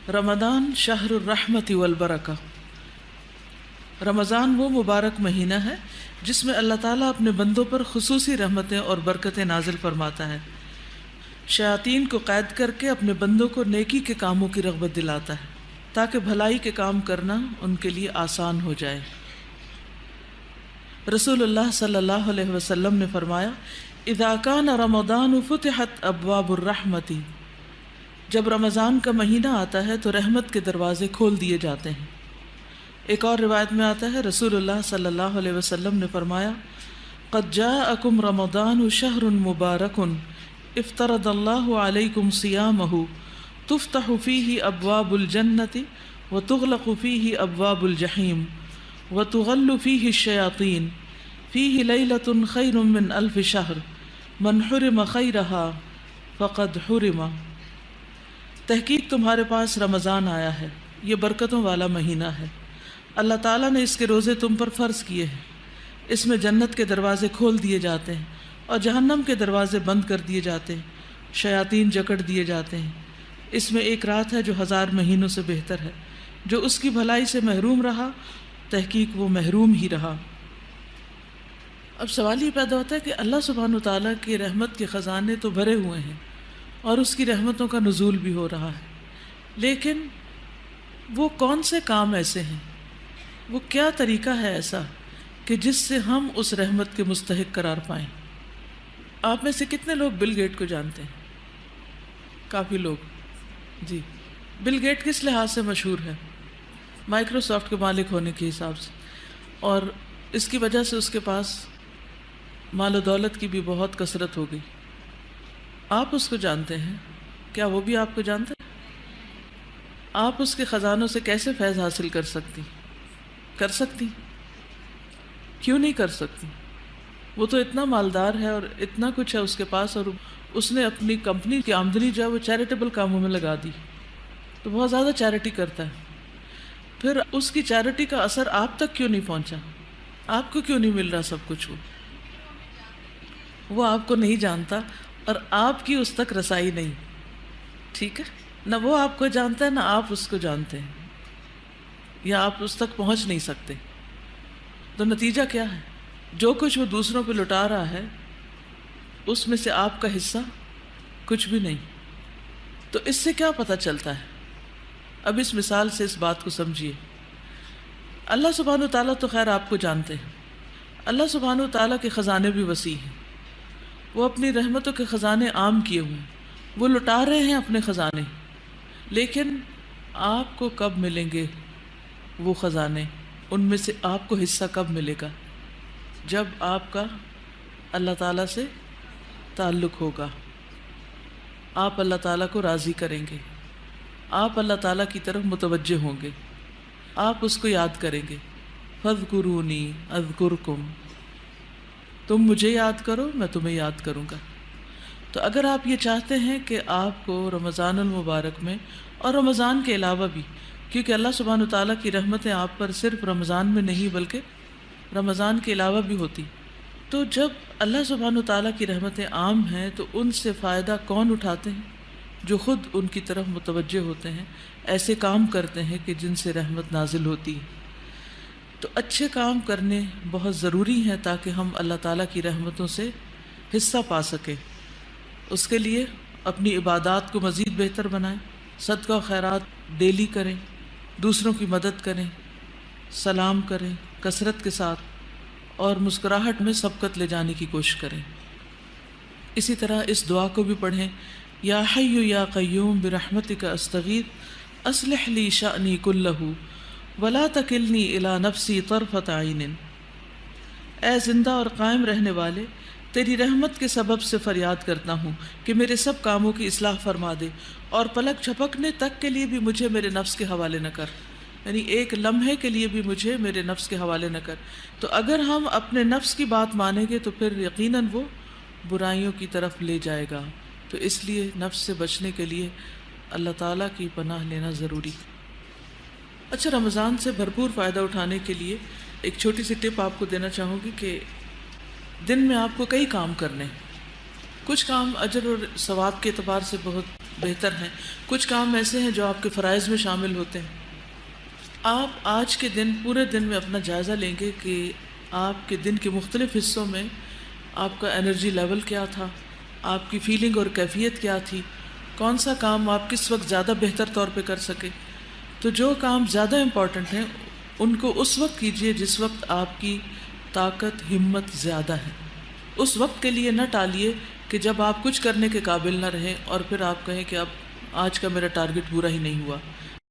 رمضان شہر الرحمت والبرکہ، رمضان وہ مبارک مہینہ ہے جس میں اللہ تعالیٰ اپنے بندوں پر خصوصی رحمتیں اور برکتیں نازل فرماتا ہے، شیاطین کو قید کر کے اپنے بندوں کو نیکی کے کاموں کی رغبت دلاتا ہے تاکہ بھلائی کے کام کرنا ان کے لیے آسان ہو جائے۔ رسول اللہ صلی اللہ علیہ وسلم نے فرمایا، اذا کان رمضان فتحت ابواب الرحمت، جب رمضان کا مہینہ آتا ہے تو رحمت کے دروازے کھول دیے جاتے ہیں۔ ایک اور روایت میں آتا ہے، رسول اللہ صلی اللہ علیہ وسلم نے فرمایا، قد جاءکم رمضان شہر مبارک افترض اللہ علیکم صیامہ تفتح فیہ ابواب الجنۃ وتغلق فیہ ابواب الجحیم وتغل فیہ الشیاطین فیہ لیلۃ خیر من الف شہر من حرم خیرہا فقد حرم۔ تحقیق تمہارے پاس رمضان آیا ہے، یہ برکتوں والا مہینہ ہے، اللہ تعالیٰ نے اس کے روزے تم پر فرض کیے ہیں، اس میں جنت کے دروازے کھول دیے جاتے ہیں اور جہنم کے دروازے بند کر دیے جاتے ہیں، شیاطین جکڑ دیے جاتے ہیں۔ اس میں ایک رات ہے جو 1000 مہینوں سے بہتر ہے، جو اس کی بھلائی سے محروم رہا تحقیق وہ محروم ہی رہا۔ اب سوال یہ پیدا ہوتا ہے کہ اللہ سبحانہ وتعالیٰ کی رحمت کے خزانے تو بھرے ہوئے ہیں اور اس کی رحمتوں کا نزول بھی ہو رہا ہے، لیکن وہ کون سے کام ایسے ہیں، وہ کیا طریقہ ہے ایسا کہ جس سے ہم اس رحمت کے مستحق قرار پائیں؟ آپ میں سے کتنے لوگ بل گیٹ کو جانتے ہیں؟ کافی لوگ۔ جی، بل گیٹ کس لحاظ سے مشہور ہے؟ مائکروسافٹ کے مالک ہونے کے حساب سے، اور اس کی وجہ سے اس کے پاس مال و دولت کی بھی بہت کثرت ہو گئی۔ آپ اس کو جانتے ہیں، کیا وہ بھی آپ کو جانتا ہے؟ آپ اس کے خزانوں سے کیسے فیض حاصل کر سکتی؟ کیوں نہیں کر سکتی؟ وہ تو اتنا مالدار ہے اور اتنا کچھ ہے اس کے پاس، اور اس نے اپنی کمپنی کی آمدنی جو ہے وہ چیریٹیبل کاموں میں لگا دی، تو بہت زیادہ چیریٹی کرتا ہے۔ پھر اس کی چیریٹی کا اثر آپ تک کیوں نہیں پہنچا؟ آپ کو کیوں نہیں مل رہا سب کچھ؟ وہ آپ کو نہیں جانتا اور آپ کی اس تک رسائی نہیں، ٹھیک ہے؟ نہ وہ آپ کو جانتا ہے نہ آپ اس کو جانتے ہیں، یا آپ اس تک پہنچ نہیں سکتے۔ تو نتیجہ کیا ہے؟ جو کچھ وہ دوسروں پہ لٹا رہا ہے اس میں سے آپ کا حصہ کچھ بھی نہیں۔ تو اس سے کیا پتہ چلتا ہے؟ اب اس مثال سے اس بات کو سمجھیے۔ اللہ سبحانہ وتعالیٰ تو خیر آپ کو جانتے ہیں، اللہ سبحانہ وتعالیٰ کے خزانے بھی وسیع ہیں، وہ اپنی رحمتوں کے خزانے عام کیے ہوئے ہیں، وہ لٹا رہے ہیں اپنے خزانے، لیکن آپ کو کب ملیں گے وہ خزانے؟ ان میں سے آپ کو حصہ کب ملے گا؟ جب آپ کا اللہ تعالیٰ سے تعلق ہوگا، آپ اللہ تعالیٰ کو راضی کریں گے، آپ اللہ تعالیٰ کی طرف متوجہ ہوں گے، آپ اس کو یاد کریں گے۔ فاذکرونی اذکرکم، تم مجھے یاد کرو میں تمہیں یاد کروں گا۔ تو اگر آپ یہ چاہتے ہیں کہ آپ کو رمضان المبارک میں اور رمضان کے علاوہ بھی، کیونکہ اللہ سبحانہ وتعالیٰ کی رحمتیں آپ پر صرف رمضان میں نہیں بلکہ رمضان کے علاوہ بھی ہوتی، تو جب اللہ سبحانہ وتعالیٰ کی رحمتیں عام ہیں تو ان سے فائدہ کون اٹھاتے ہیں؟ جو خود ان کی طرف متوجہ ہوتے ہیں، ایسے کام کرتے ہیں کہ جن سے رحمت نازل ہوتی ہے۔ تو اچھے کام کرنے بہت ضروری ہیں تاکہ ہم اللہ تعالیٰ کی رحمتوں سے حصہ پا سکیں۔ اس کے لیے اپنی عبادات کو مزید بہتر بنائیں، صدقہ و خیرات ڈیلی کریں، دوسروں کی مدد کریں، سلام کریں کثرت کے ساتھ، اور مسکراہٹ میں سبقت لے جانے کی کوشش کریں۔ اسی طرح اس دعا کو بھی پڑھیں، یا حی یا قیوم برحمتک استغیث اصلح لی شأنی کلہ ولا تکلنی الی نفسی طرفۃ عین۔ اے زندہ اور قائم رہنے والے، تیری رحمت کے سبب سے فریاد کرتا ہوں کہ میرے سب کاموں کی اصلاح فرما دے، اور پلک جھپکنے تک کے لیے بھی مجھے میرے نفس کے حوالے نہ کر، یعنی ایک لمحے کے لیے بھی مجھے میرے نفس کے حوالے نہ کر۔ تو اگر ہم اپنے نفس کی بات مانیں گے تو پھر یقیناً وہ برائیوں کی طرف لے جائے گا، تو اس لیے نفس سے بچنے کے لیے اللہ تعالیٰ کی پناہ لینا ضروری۔ اچھا، رمضان سے بھرپور فائدہ اٹھانے کے لیے ایک چھوٹی سی ٹپ آپ کو دینا چاہوں گی کہ دن میں آپ کو کئی کام کرنے ہیں، کچھ کام اجر اور ثواب کے اعتبار سے بہت بہتر ہیں، کچھ کام ایسے ہیں جو آپ کے فرائض میں شامل ہوتے ہیں۔ آپ آج کے دن پورے دن میں اپنا جائزہ لیں گے کہ آپ کے دن کے مختلف حصوں میں آپ کا انرجی لیول کیا تھا، آپ کی فیلنگ اور کیفیت کیا تھی، کون سا کام آپ کس وقت زیادہ بہتر طور پہ کر سکے۔ تو جو کام زیادہ امپورٹنٹ ہیں ان کو اس وقت کیجئے جس وقت آپ کی طاقت ہمت زیادہ ہے، اس وقت کے لیے نہ ٹالیے کہ جب آپ کچھ کرنے کے قابل نہ رہیں اور پھر آپ کہیں کہ اب آج کا میرا ٹارگٹ پورا ہی نہیں ہوا۔